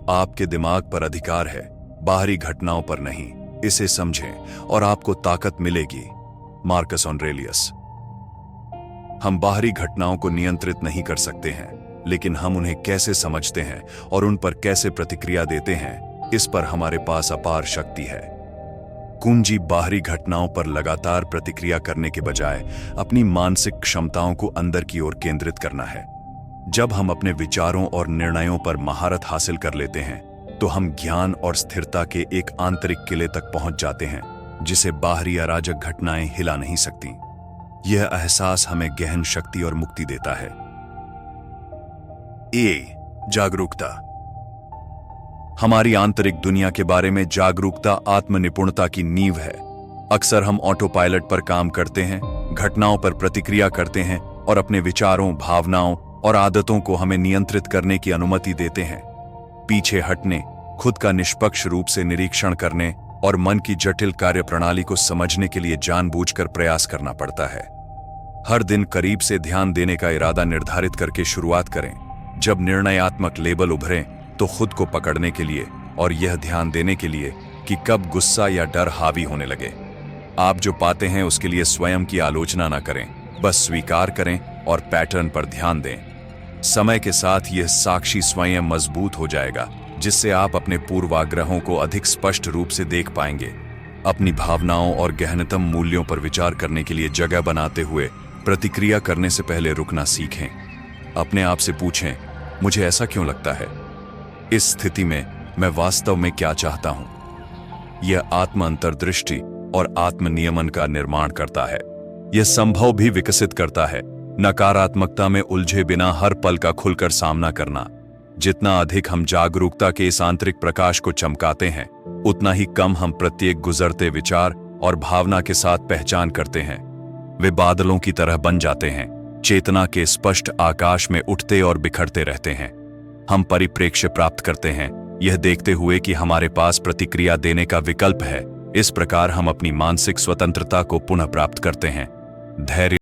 आपके दिमाग पर अधिकार है, बाहरी घटनाओं पर नहीं। इसे समझें और आपको ताकत मिलेगी। Marcus Aurelius. हम बाहरी घटनाओं को नियंत्रित नहीं कर सकते हैं, लेकिन हम उन्हें कैसे समझते हैं और उन पर कैसे प्रतिक्रिया देते हैं, इस पर हमारे पास अपार शक्ति है। कुंजी बाहरी घटनाओं पर लगातार प्रतिक्रिया करने के बजाय अपनी मानसिक क्षमताओं को अंदर की ओर केंद्रित करना है। जब हम अपने विचारों और निर्णयों पर महारत हासिल कर लेते हैं, तो हम ज्ञान और स्थिरता के एक आंतरिक किले तक पहुंच जाते हैं, जिसे बाहरी अराजक घटनाएं हिला नहीं सकती। यह एहसास हमें गहन शक्ति और मुक्ति देता है। जागरूकता। हमारी आंतरिक दुनिया के बारे में जागरूकता आत्मनिपुणता की नींव है। अक्सर हम ऑटो पायलट पर काम करते हैं, घटनाओं पर प्रतिक्रिया करते हैं और अपने विचारों, भावनाओं और आदतों को हमें नियंत्रित करने की अनुमति देते हैं। पीछे हटने, खुद का निष्पक्ष रूप से निरीक्षण करने और मन की जटिल कार्यप्रणाली को समझने के लिए जानबूझकर प्रयास करना पड़ता है। हर दिन करीब से ध्यान देने का इरादा निर्धारित करके शुरुआत करें। जब निर्णयात्मक लेबल उभरें, तो खुद को पकड़ने के लिए और यह ध्यान देने के लिए कि कब गुस्सा या डर हावी होने लगे। आप जो पाते हैं उसके लिए स्वयं की आलोचना न करें, बस स्वीकार करें और पैटर्न पर ध्यान दें। समय के साथ यह साक्षी स्वयं मजबूत हो जाएगा, जिससे आप अपने पूर्वाग्रहों को अधिक स्पष्ट रूप से देख पाएंगे। अपनी भावनाओं और गहनतम मूल्यों पर विचार करने के लिए जगह बनाते हुए प्रतिक्रिया करने से पहले रुकना सीखें। अपने आप से पूछें, मुझे ऐसा क्यों लगता है? इस स्थिति में मैं वास्तव में क्या चाहता हूं? यह आत्म अंतर्दृष्टि और आत्म नियमन का निर्माण करता है। यह संभव भी विकसित करता है, नकारात्मकता में उलझे बिना हर पल का खुलकर सामना करना। जितना अधिक हम जागरूकता के इस आंतरिक प्रकाश को चमकाते हैं, उतना ही कम हम प्रत्येक गुजरते विचार और भावना के साथ पहचान करते हैं। वे बादलों की तरह बन जाते हैं, चेतना के स्पष्ट आकाश में उठते और बिखरते रहते हैं। हम परिप्रेक्ष्य प्राप्त करते हैं, यह देखते हुए कि हमारे पास प्रतिक्रिया देने का विकल्प है। इस प्रकार हम अपनी मानसिक स्वतंत्रता को पुनः प्राप्त करते हैं। धैर्य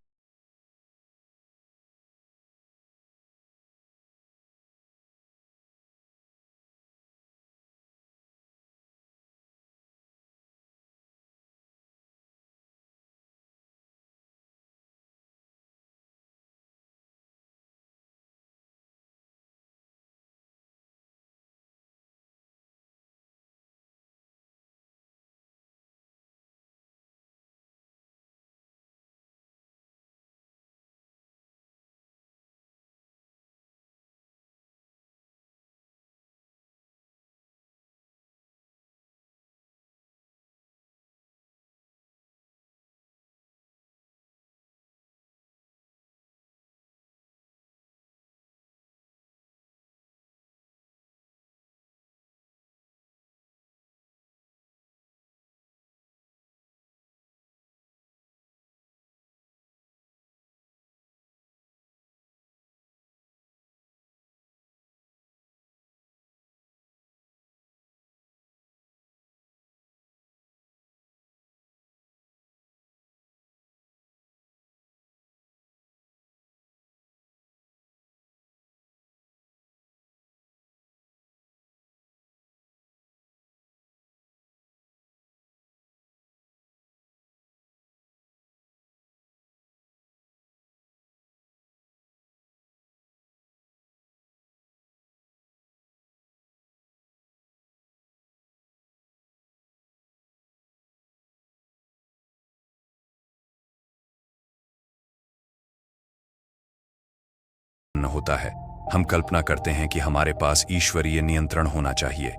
होता है। हम कल्पना करते हैं कि हमारे पास ईश्वरीय नियंत्रण होना चाहिए।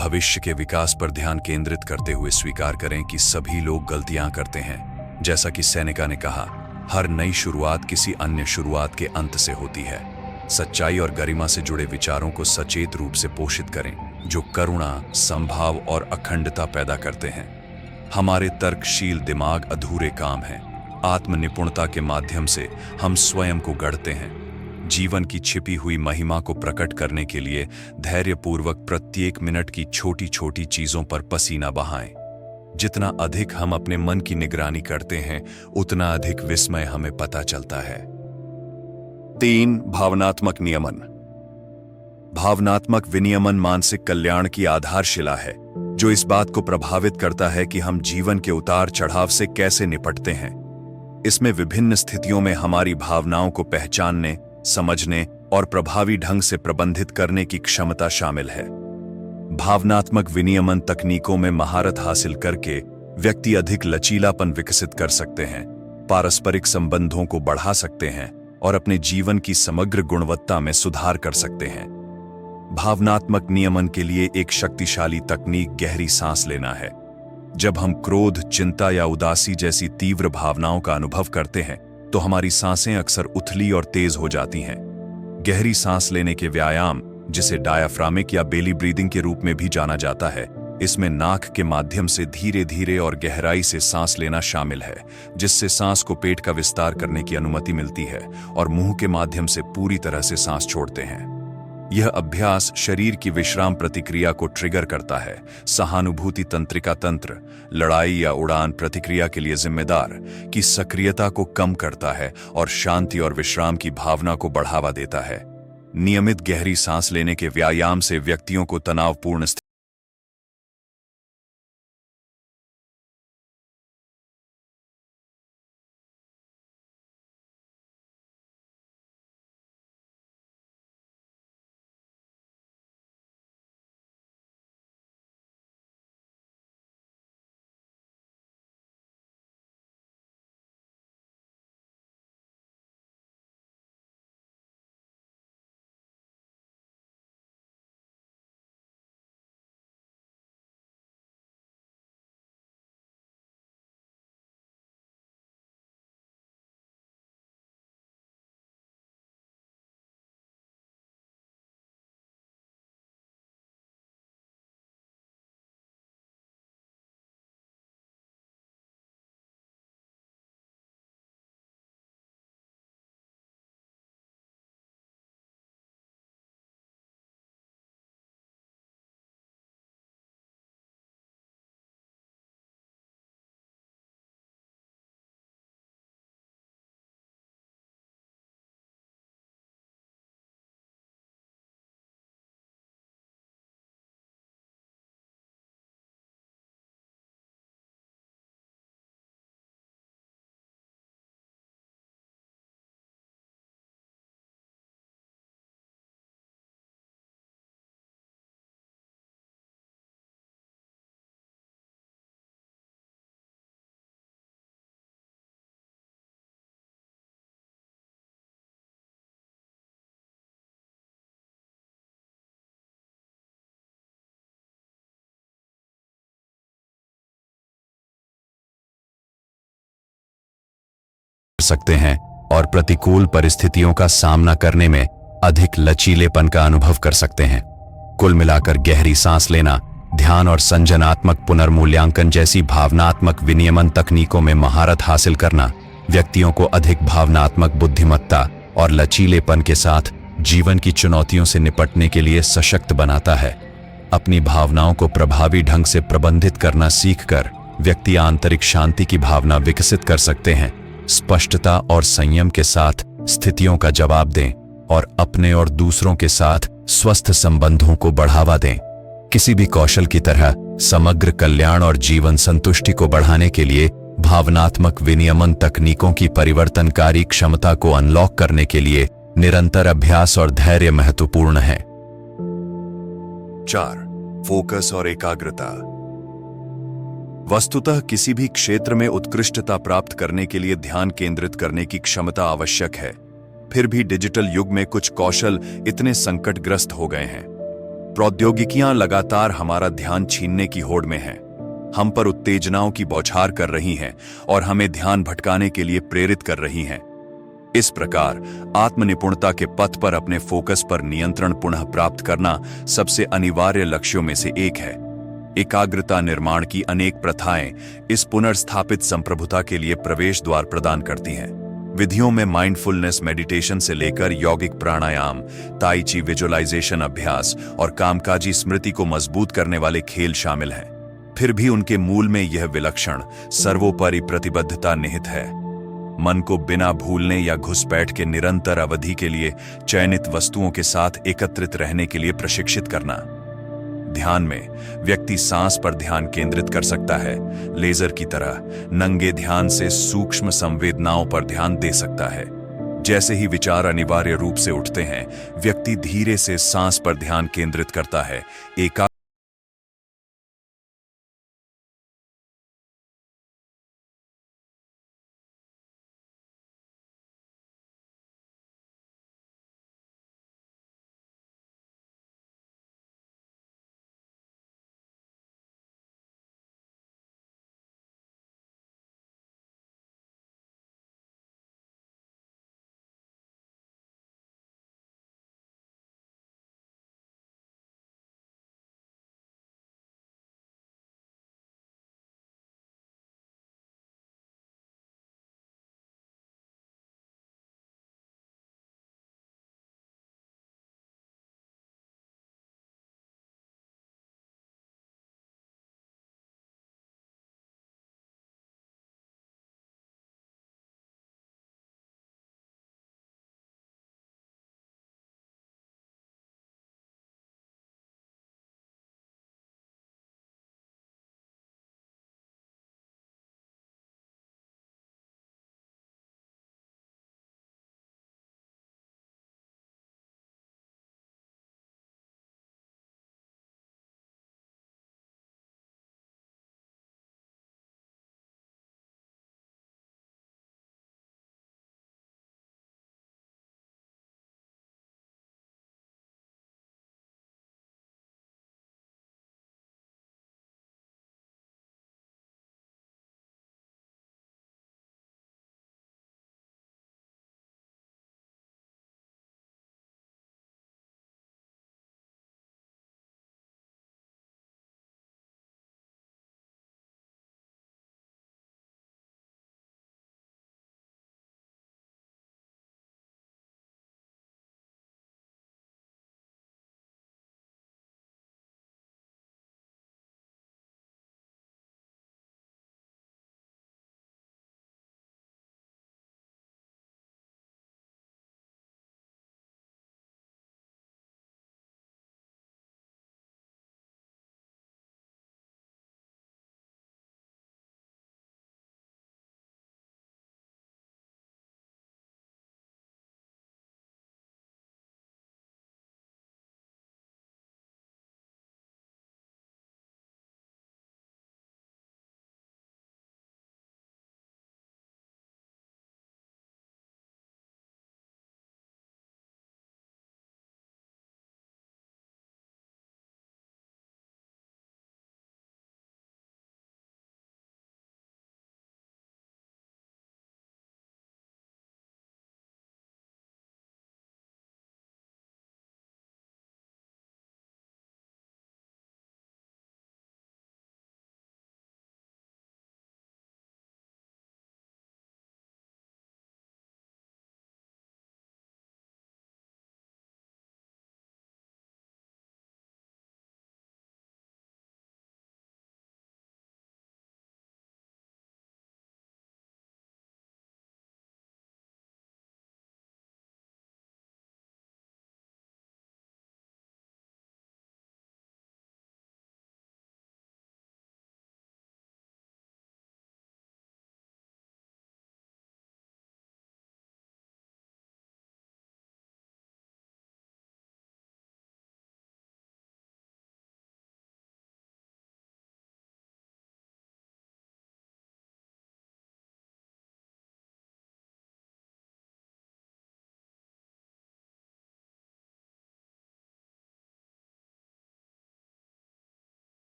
भविष्य के विकास पर ध्यान केंद्रित करते हुए स्वीकार करें कि सभी लोग गलतियां करते हैं। जैसा कि सेनेका ने कहा, हर नई शुरुआत किसी अन्य शुरुआत के अंत से होती है। सच्चाई और गरिमा से जुड़े विचारों को सचेत रूप से पोषित करें, जो करुणा, संभाव और अखंडता पैदा करते हैं। हमारे तर्कशील दिमाग अधूरे काम हैं। आत्मनिपुणता के माध्यम से हम स्वयं को गढ़ते हैं। जीवन की छिपी हुई महिमा को प्रकट करने के लिए धैर्यपूर्वक प्रत्येक मिनट की छोटी छोटी चीजों पर पसीना बहाएं। जितना अधिक हम अपने मन की निगरानी करते हैं, उतना अधिक विस्मय हमें पता चलता है। 3. भावनात्मक नियमन। भावनात्मक विनियमन मानसिक कल्याण की आधारशिला है, जो इस बात को प्रभावित करता है कि हम जीवन के उतार चढ़ाव से कैसे निपटते हैं। इसमें विभिन्न स्थितियों में हमारी भावनाओं को पहचानने, समझने और प्रभावी ढंग से प्रबंधित करने की क्षमता शामिल है। भावनात्मक विनियमन तकनीकों में महारत हासिल करके व्यक्ति अधिक लचीलापन विकसित कर सकते हैं, पारस्परिक संबंधों को बढ़ा सकते हैं और अपने जीवन की समग्र गुणवत्ता में सुधार कर सकते हैं। भावनात्मक नियमन के लिए एक शक्तिशाली तकनीक गहरी सांस लेना है। जब हम क्रोध, चिंता या उदासी जैसी तीव्र भावनाओं का अनुभव करते हैं, तो हमारी सांसें अक्सर उथली और तेज हो जाती हैं। गहरी सांस लेने के व्यायाम, जिसे डायाफ्रामिक या बेली ब्रीदिंग के रूप में भी जाना जाता है, इसमें नाक के माध्यम से धीरे धीरे और गहराई से सांस लेना शामिल है, जिससे सांस को पेट का विस्तार करने की अनुमति मिलती है और मुंह के माध्यम से पूरी तरह से सांस छोड़ते हैं। यह अभ्यास शरीर की विश्राम प्रतिक्रिया को ट्रिगर करता है, सहानुभूति तंत्रिका तंत्र, लड़ाई या उड़ान प्रतिक्रिया के लिए जिम्मेदार की सक्रियता को कम करता है और शांति और विश्राम की भावना को बढ़ावा देता है। नियमित गहरी सांस लेने के व्यायाम से व्यक्तियों को तनावपूर्ण सकते हैं और प्रतिकूल परिस्थितियों का सामना करने में अधिक लचीलेपन का अनुभव कर सकते हैं। कुल मिलाकर गहरी सांस लेना, ध्यान और संजनात्मक पुनर्मूल्यांकन जैसी भावनात्मक विनियमन तकनीकों में महारत हासिल करना व्यक्तियों को अधिक भावनात्मक बुद्धिमत्ता और लचीलेपन के साथ जीवन की चुनौतियों से निपटने के लिए सशक्त बनाता है। अपनी भावनाओं को प्रभावी ढंग से प्रबंधित करना सीखकर व्यक्ति आंतरिक शांति की भावना विकसित कर सकते हैं, स्पष्टता और संयम के साथ स्थितियों का जवाब दें और अपने और दूसरों के साथ स्वस्थ संबंधों को बढ़ावा दें। किसी भी कौशल की तरह समग्र कल्याण और जीवन संतुष्टि को बढ़ाने के लिए भावनात्मक विनियमन तकनीकों की परिवर्तनकारी क्षमता को अनलॉक करने के लिए निरंतर अभ्यास और धैर्य महत्वपूर्ण है। 4. फोकस और एकाग्रता। वस्तुतः किसी भी क्षेत्र में उत्कृष्टता प्राप्त करने के लिए ध्यान केंद्रित करने की क्षमता आवश्यक है। फिर भी डिजिटल युग में कुछ कौशल इतने संकटग्रस्त हो गए हैं। प्रौद्योगिकियां लगातार हमारा ध्यान छीनने की होड़ में हैं। हम पर उत्तेजनाओं की बौछार कर रही हैं और हमें ध्यान भटकाने के लिए प्रेरित कर रही हैं। इस प्रकार आत्मनिपुणता के पथ पर अपने फोकस पर नियंत्रण पुनः प्राप्त करना सबसे अनिवार्य लक्ष्यों में से एक है। एकाग्रता निर्माण की अनेक प्रथाएं इस पुनर्स्थापित संप्रभुता के लिए प्रवेश द्वार प्रदान करती हैं। विधियों में माइंडफुलनेस मेडिटेशन से लेकर यौगिक प्राणायाम, ताई ची विजुअलाइजेशन अभ्यास और कामकाजी स्मृति को मजबूत करने वाले खेल शामिल हैं। फिर भी उनके मूल में यह विलक्षण सर्वोपरि प्रतिबद्धता निहित है। मन को बिना भूलने या घुसपैठ के निरंतर अवधि के लिए चयनित वस्तुओं के साथ एकत्रित रहने के लिए प्रशिक्षित करना। ध्यान में व्यक्ति सांस पर ध्यान केंद्रित कर सकता है, लेजर की तरह नंगे ध्यान से सूक्ष्म संवेदनाओं पर ध्यान दे सकता है। जैसे ही विचार अनिवार्य रूप से उठते हैं, व्यक्ति धीरे से सांस पर ध्यान केंद्रित करता है, एकाग्र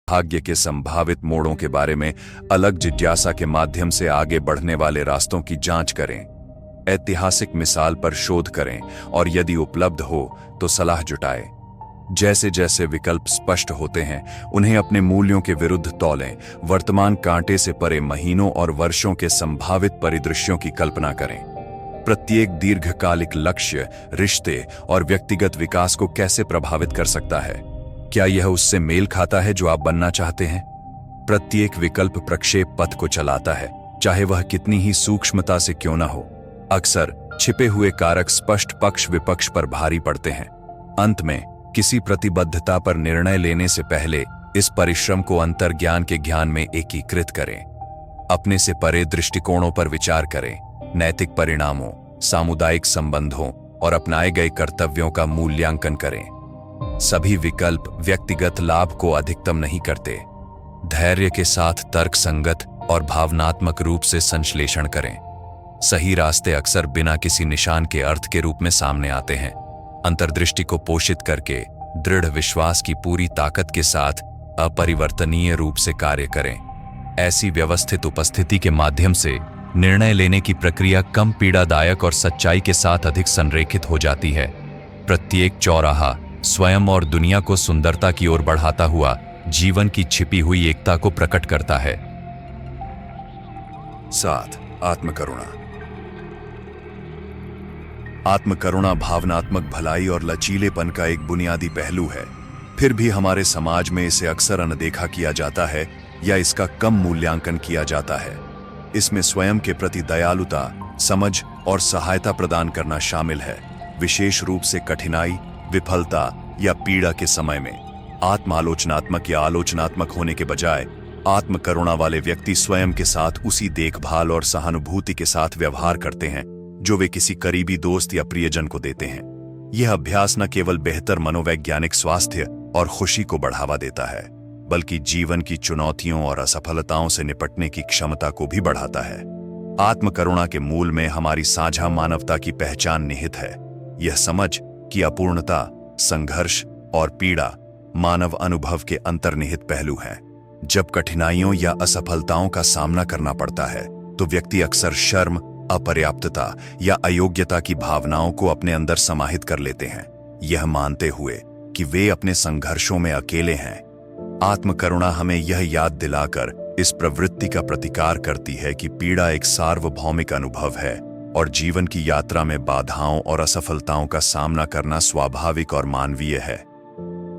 भाग्य के संभावित मोड़ों के बारे में अलग जिज्ञासा के माध्यम से आगे बढ़ने वाले रास्तों की जांच करें, ऐतिहासिक मिसाल पर शोध करें और यदि उपलब्ध हो तो सलाह जुटाएं। जैसे जैसे विकल्प स्पष्ट होते हैं, उन्हें अपने मूल्यों के विरुद्ध तौलें। वर्तमान कांटे से परे महीनों और वर्षों के संभावित परिदृश्यों की कल्पना करें। प्रत्येक दीर्घकालिक लक्ष्य रिश्ते और व्यक्तिगत विकास को कैसे प्रभावित कर सकता है? क्या यह उससे मेल खाता है जो आप बनना चाहते हैं? प्रत्येक विकल्प प्रक्षेप पथ को चलाता है, चाहे वह कितनी ही सूक्ष्मता से क्यों न हो। अक्सर छिपे हुए कारक स्पष्ट पक्ष विपक्ष पर भारी पड़ते हैं। अंत में किसी प्रतिबद्धता पर निर्णय लेने से पहले इस परिश्रम को अंतर्ज्ञान के ज्ञान में एकीकृत करें। अपने से परे दृष्टिकोणों पर विचार करें, नैतिक परिणामों, सामुदायिक संबंधों और अपनाए गए कर्तव्यों का मूल्यांकन करें। सभी विकल्प व्यक्तिगत लाभ को अधिकतम नहीं करते। धैर्य के साथ तर्कसंगत और भावनात्मक रूप से संश्लेषण करें। सही रास्ते अक्सर बिना किसी निशान के अर्थ के रूप में सामने आते हैं। अंतर्दृष्टि को पोषित करके दृढ़ विश्वास की पूरी ताकत के साथ अपरिवर्तनीय रूप से कार्य करें। ऐसी व्यवस्थित उपस्थिति के माध्यम से निर्णय लेने की प्रक्रिया कम पीड़ादायक और सच्चाई के साथ अधिक संरेखित हो जाती है। प्रत्येक चौराहा स्वयं और दुनिया को सुंदरता की ओर बढ़ाता हुआ जीवन की छिपी हुई एकता को प्रकट करता है। 7. आत्मकरुणा। आत्मकरुणा भावनात्मक भलाई और लचीलेपन का एक बुनियादी पहलू है। फिर भी हमारे समाज में इसे अक्सर अनदेखा किया जाता है या इसका कम मूल्यांकन किया जाता है। इसमें स्वयं के प्रति दयालुता, समझ और सहायता प्रदान करना शामिल है, विशेष रूप से कठिनाई, विफलता या पीड़ा के समय में। आत्मालोचनात्मक या आलोचनात्मक होने के बजाय आत्मकरुणा वाले व्यक्ति स्वयं के साथ उसी देखभाल और सहानुभूति के साथ व्यवहार करते हैं जो वे किसी करीबी दोस्त या प्रियजन को देते हैं। यह अभ्यास न केवल बेहतर मनोवैज्ञानिक स्वास्थ्य और खुशी को बढ़ावा देता है, बल्कि जीवन की चुनौतियों और असफलताओं से निपटने की क्षमता को भी बढ़ाता है। आत्मकरुणा के मूल में हमारी साझा मानवता की पहचान निहित है। यह समझ कि अपूर्णता, संघर्ष और पीड़ा मानव अनुभव के अंतर्निहित पहलू हैं। जब कठिनाइयों या असफलताओं का सामना करना पड़ता है तो व्यक्ति अक्सर शर्म, अपर्याप्तता या अयोग्यता की भावनाओं को अपने अंदर समाहित कर लेते हैं, यह मानते हुए कि वे अपने संघर्षों में अकेले हैं। आत्मकरुणा हमें यह याद दिलाकर इस प्रवृत्ति का प्रतिकार करती है कि पीड़ा एक सार्वभौमिक अनुभव है और जीवन की यात्रा में बाधाओं और असफलताओं का सामना करना स्वाभाविक और मानवीय है।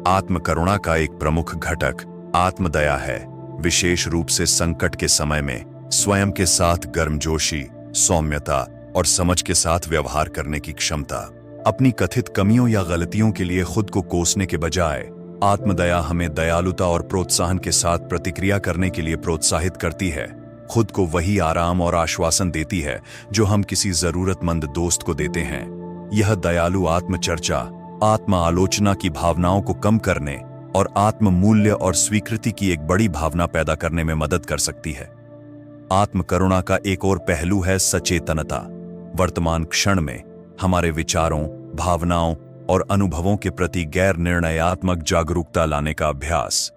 आत्मकरुणा का एक प्रमुख घटक आत्मदया है, विशेष रूप से संकट के समय में स्वयं के साथ गर्मजोशी, सौम्यता और समझ के साथ व्यवहार करने की क्षमता। अपनी कथित कमियों या गलतियों के लिए खुद को कोसने के बजाय आत्मदया हमें दयालुता और प्रोत्साहन के साथ प्रतिक्रिया करने के लिए प्रोत्साहित करती है। खुद को वही आराम और आश्वासन देती है जो हम किसी जरूरतमंद दोस्त को देते हैं। यह दयालु आत्मचर्चा आत्म आलोचना की भावनाओं को कम करने और आत्म मूल्य और स्वीकृति की एक बड़ी भावना पैदा करने में मदद कर सकती है। आत्मकरुणा का एक और पहलू है सचेतनता। वर्तमान क्षण में हमारे विचारों, भावनाओं और अनुभवों के प्रति गैर निर्णयात्मक जागरूकता लाने का अभ्यास।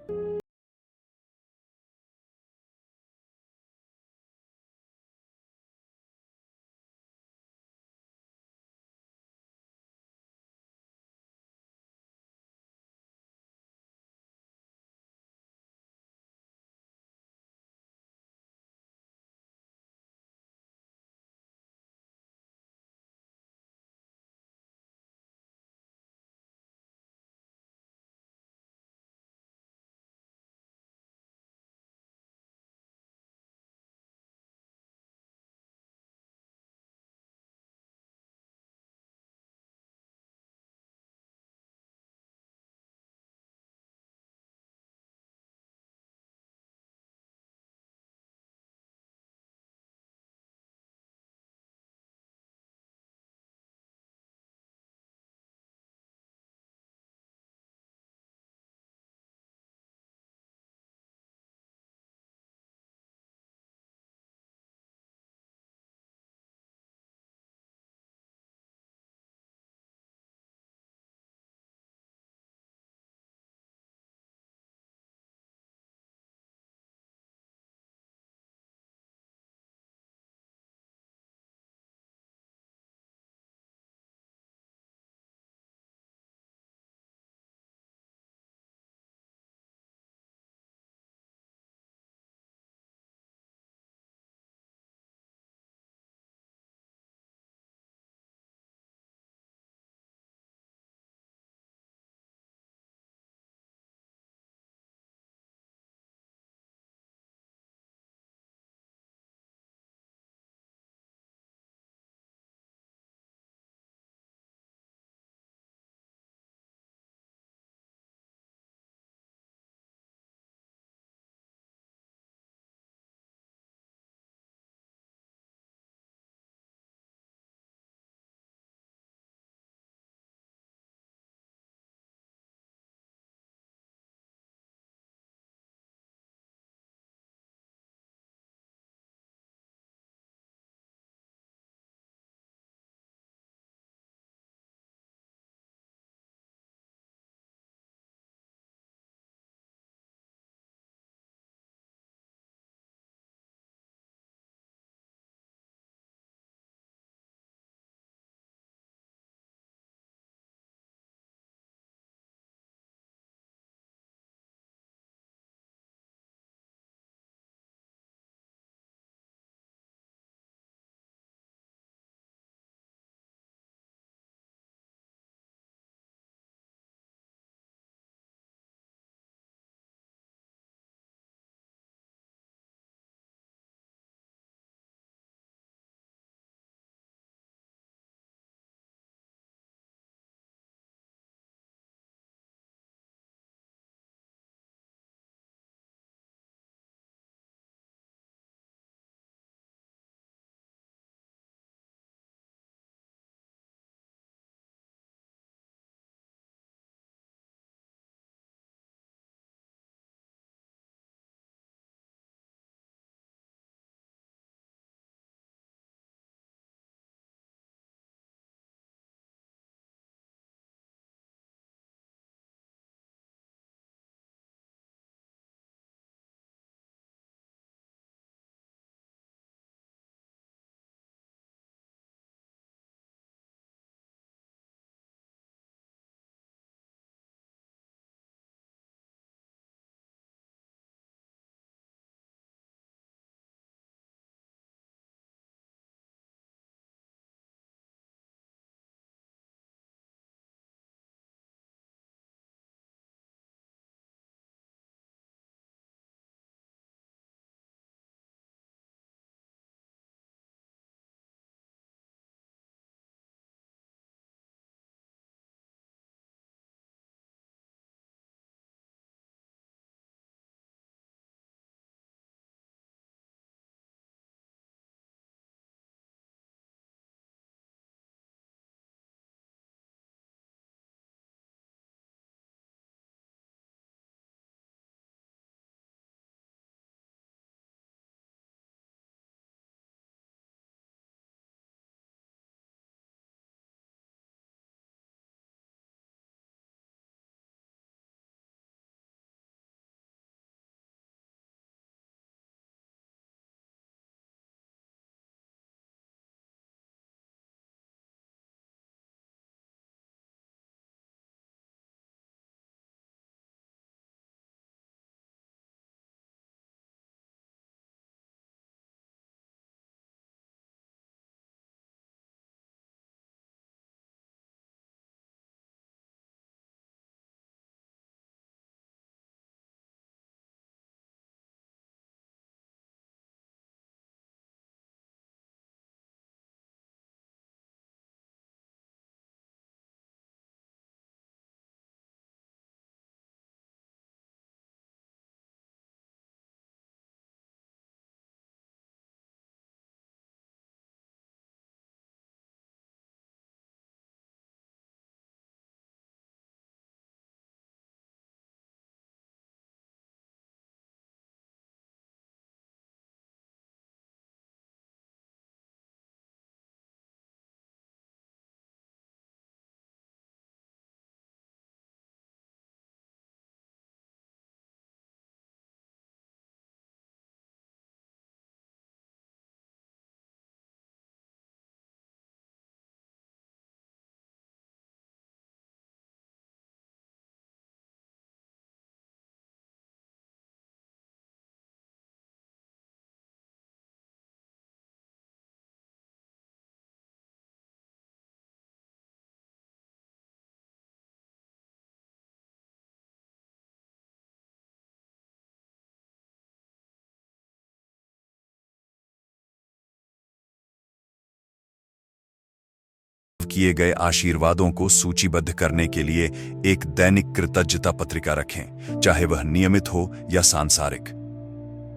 किए गए आशीर्वादों को सूचीबद्ध करने के लिए एक दैनिक कृतज्ञता पत्रिका रखें, चाहे वह नियमित हो या सांसारिक।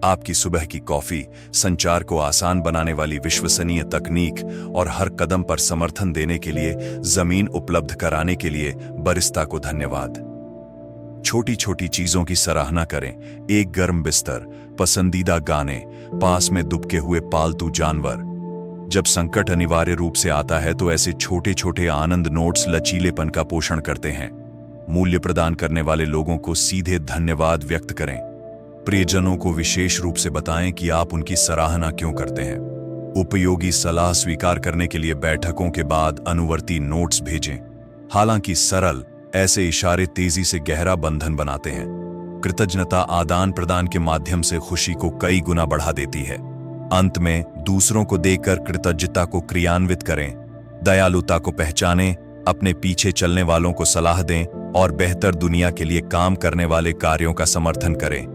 आपकी सुबह की कॉफी, संचार को आसान बनाने वाली विश्वसनीय तकनीक और हर कदम पर समर्थन देने के लिए जमीन उपलब्ध कराने के लिए बरिस्ता को धन्यवाद। छोटी छोटी चीजों की सराहना करें, एक गर्म बिस्तर, पसंदीदा गाने, पास में दुबके हुए पालतू जानवर। जब संकट अनिवार्य रूप से आता है तो ऐसे छोटे छोटे आनंद नोट्स लचीलेपन का पोषण करते हैं। मूल्य प्रदान करने वाले लोगों को सीधे धन्यवाद व्यक्त करें। प्रियजनों को विशेष रूप से बताएं कि आप उनकी सराहना क्यों करते हैं। उपयोगी सलाह स्वीकार करने के लिए बैठकों के बाद अनुवर्ती नोट्स भेजें। हालांकि सरल ऐसे इशारे तेजी से गहरा बंधन बनाते हैं। कृतज्ञता आदान प्रदान के माध्यम से खुशी को कई गुना बढ़ा देती है। अंत में दूसरों को देखकर कृतज्ञता को क्रियान्वित करें। दयालुता को पहचानें, अपने पीछे चलने वालों को सलाह दें और बेहतर दुनिया के लिए काम करने वाले कार्यों का समर्थन करें।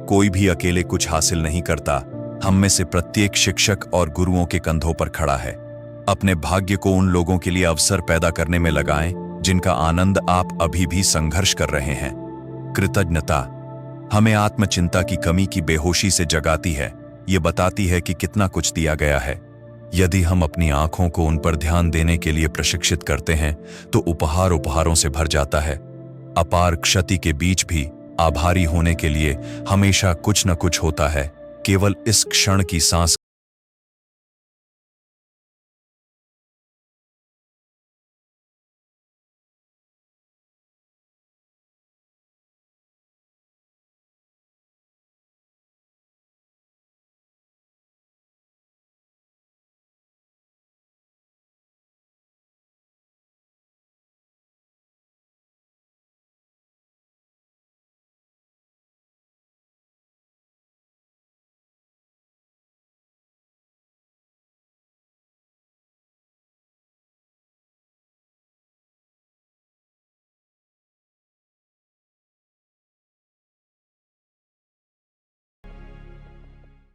कोई भी अकेले कुछ हासिल नहीं करता। हम में से प्रत्येक शिक्षक और गुरुओं के कंधों पर खड़ा है। अपने भाग्य को उन लोगों के लिए अवसर पैदा करने में लगाएं जिनका आनंद आप अभी भी संघर्ष कर रहे हैं। कृतज्ञता हमें आत्मचिंता की कमी की बेहोशी से जगाती है। ये बताती है कि कितना कुछ दिया गया है। यदि हम अपनी आंखों को उन पर ध्यान देने के लिए प्रशिक्षित करते हैं तो उपहारों से भर जाता है। अपार क्षति के बीच भी आभारी होने के लिए हमेशा कुछ न कुछ होता है। केवल इस क्षण की सांस